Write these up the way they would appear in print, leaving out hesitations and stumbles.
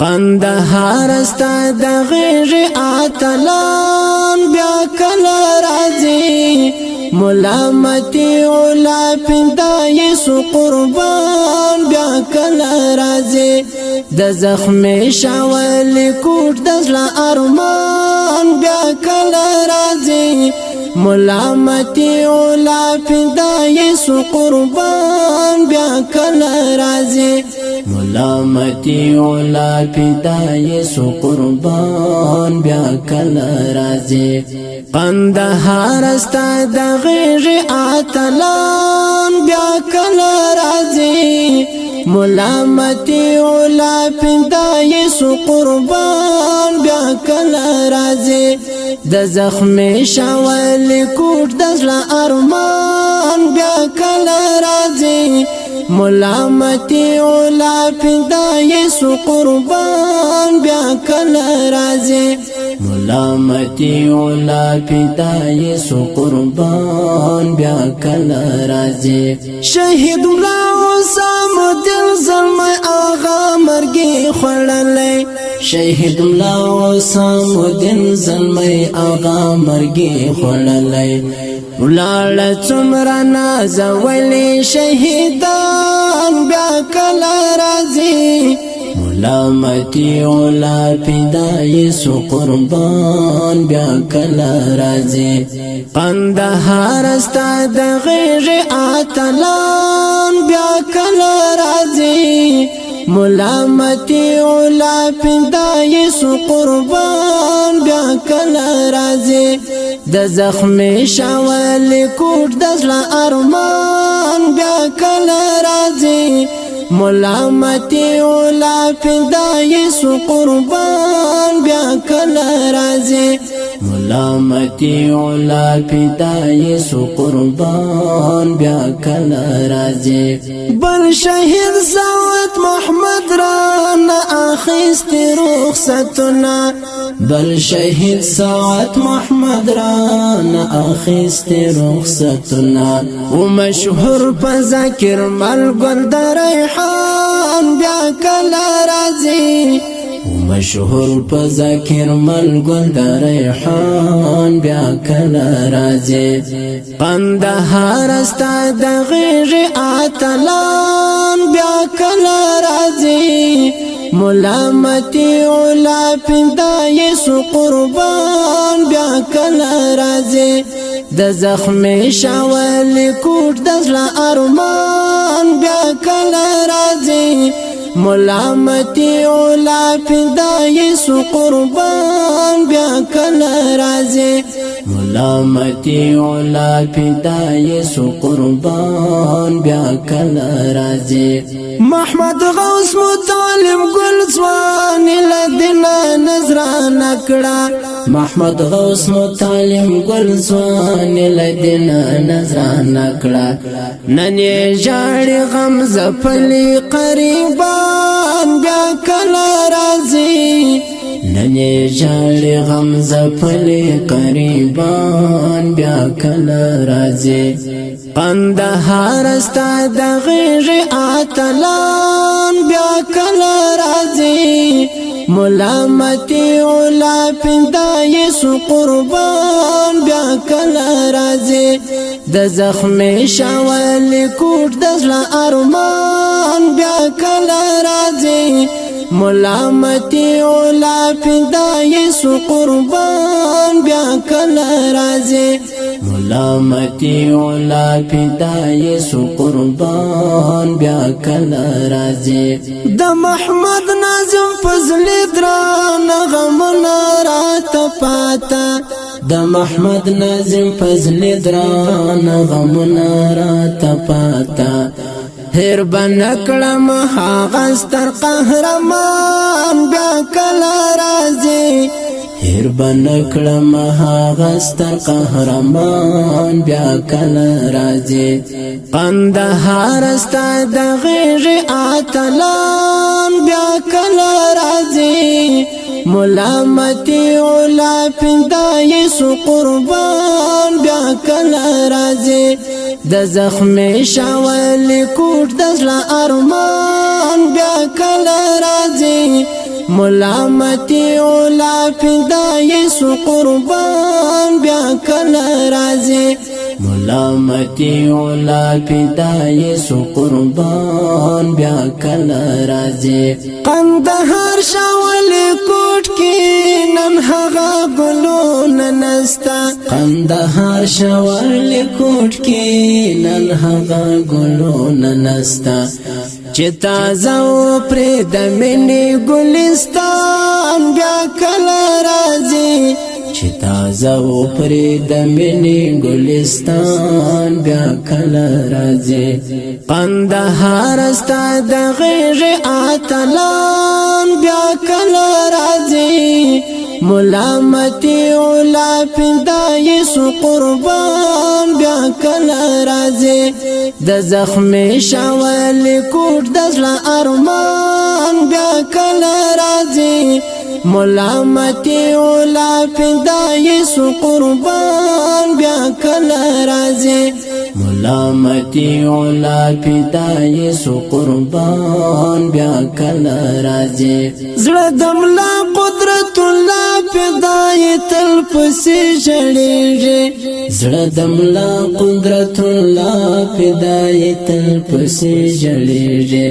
قندهار استا د غیر اتلان بیا کله راځي ملامتي اولا پندای سو قربان بیا کله راځي د زخم شاول کوټ د زړه ارمان بیا کله راځي ملامتي اولا پندای سو قربان بیا کله راځي ملامتي اولا پندای سو قربان بیا کله راځي قندهار استا د غیر اتلان بیا کله راځي ملامتي اولا پندای سو قربان بیا کله راځي د زخم شاول کوټ د زړه ارمان بیا کله راځي ملامتي اولا پندای سو قربان بیا کله راځي ملامتي اولا پندای سو قربان بیا کله راځي شهید الله سم دل زلمي آغا مرګي خړلې شهید الله سم دل زلمي آغا مرګي خړلې ولال څومره نازولې شهیدان بیا کله راځي ملامتي اولا پندای سو قربان بیا کله راځي قندهار استا د غیر اتلان بیا کله راځي ملامتي اولا پندای سو قربان بیا کله راځي د زخم شاول کوټ د زړه ارمان بیا کله راځي ملامتي اولا پندای سو قربان بیا کله راځي ملامتي اولا پندای سو قربان بیا کله راځي بل شهید سعد محمد رانا اخیست رخصتنا بل شهید سعد محمد رانا اخیست رخصتنا ومشهور په ذکر ملګر د ریحان بیا کله راځي ومشهور په ذکر ملګر د ریحان بیا کله راځي قندهار استا د غیر اتلان بیا کله راځي ملامتي اولا پندای سو قربان بیا کله راځي د زخم شاول کوټ د زړه ارمان بیا کله راځي ملامتي اولا پندای سو قربان بیا کله راځي ملامتي اولا پندای سو قربان بیا کله راځي محمد غوث مطالب گل ځوان لدنا نظرانه کړه محمد غوث مطالب گل ځوان لدنا نظرانه کړه نن یې ژاړي غم زپلي قریبان بیا کله راځي نن یې ژاړي غم زپلي قریبان بیا کله راځي قندهار استا د غیر اتلان بیا کله راځي ملامتي اولا پندای سو قربان بیا کله راځي د زخم شاول کوټ د زړه ارمان بیا کله راځي ملامتي اولا پندای سو قربان بیا کله راځي ملامتي اولا پندای سو قربان بیا کله راځي د محمد ناظم فضل دران غمنا رات پاتا د محمد ناظم فضل دران غمنا رات پاتا هر بنکړم هغه ستر قهرمان بیا کله راځي هر بنکړم هغه ستر قهرمان بیا کله راځي قندهار استا د غیر اتلان بیا کله راځي ملامتي اولا پندای سو قربان بیا کله راځي د زخم شاول کوټ د زړه ارمان بیا کله راځي ملامتی اولا فدای سو قربان بیا کله راځي ملامتی اولا فدای سو قربان بیا کله راځي قندهار شاول کوټ کې نن هغه ګلونه نستا قندهار شاول کوټ کې نن هغه ګلونه نستا چې تازه پرې د مینې ګلستان بیا کله راځي چې تازه پرې د مینې ګلستان بیا کله راځي قندهار ستا د غیږ اتلان بیا کله راځي ملامتی اولا فدای سو قربان بیا کله راځي د زخمی شاول کوټ د زړه ارمان بیا کله راځي ملامتی اولا فدای سو قربان بیا کله راځي ملامتی اولا فدای سو قربان بیا کله راځي زړه دملا قدرت الله فدای تل پسې جړېږي زړه دملا قدرت الله فدای تل پسې جړېږي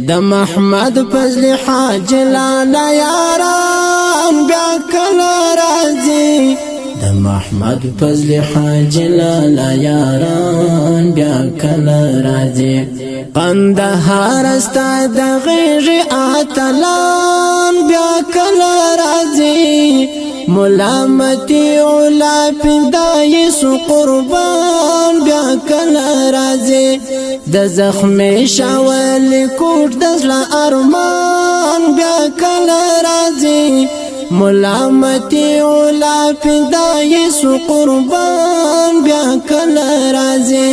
د محمد فضل حاج لالا یاران بیا کله راځي د محمد فضل حاج لالا یاران بیا کله راځي قندهار ستا د غیږ اتلان بیا کله راځي ملامتی اولا فدای سو قربان بیا کله راځي د زخمی شاول کوټ د زړه ارمان بیا کله راځي ملامتی اولا فدای سو قربان بیا کله راځي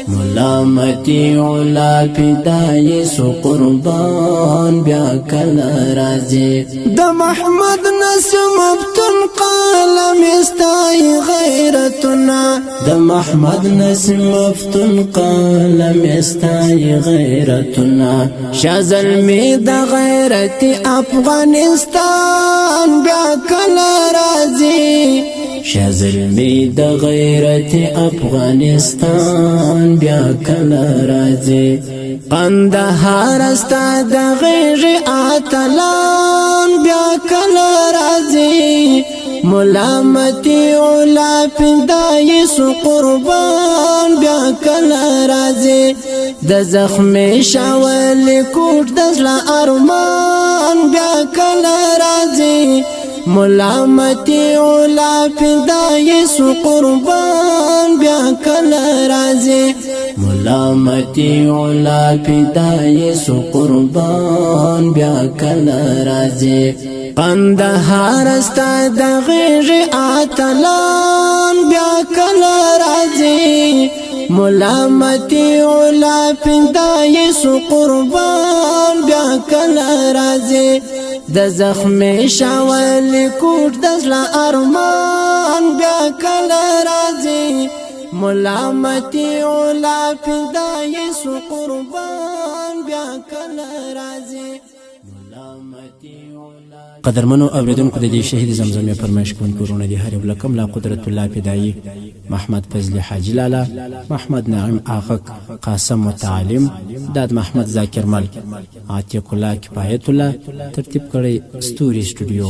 ملامتی اولا فدای سو قربان بیا کله راځي د محمد نسیم ابتن قلم استای غیرتنا د محمد نسیم ابتن قلم استای غیرتنا شازلمی د غیرت افغانستان بیا کله راځي شازلمی د غیرت افغانستان بیا کله راځي قندهار ستا د غیږ اتلان بیا کله راځي ملامتی اولا فدای سو قربان بیا کله راځي د زخمی شاول کوټ د زړه ارمان بیا کله راځي ملامتی اولا فدای سو قربان بیا کله راځي ملامتی اولا فدای سو قربان بیا کله راځي قندهار ستا د غیږ اتلان بیا کله راځي ملامتی اولا فدای سو قربان بیا کله راځي د زخمی شاول کوټ د زړه ارمان بیا کله راځي ملامتی اولا فدای سو قربان بیا کله راځي قدرمنو اوریدونکو د دې شهید زمزمه فرمایش کوونکو ورونه دي هر یو لکم لا قدرت الله فدایی محمد فضل حاجی لالا محمد نعیم آغک قاسم متعلم داد محمد ذاکر مل عتیق الله کفایت الله ترتیب کړی ستوري سټوډیو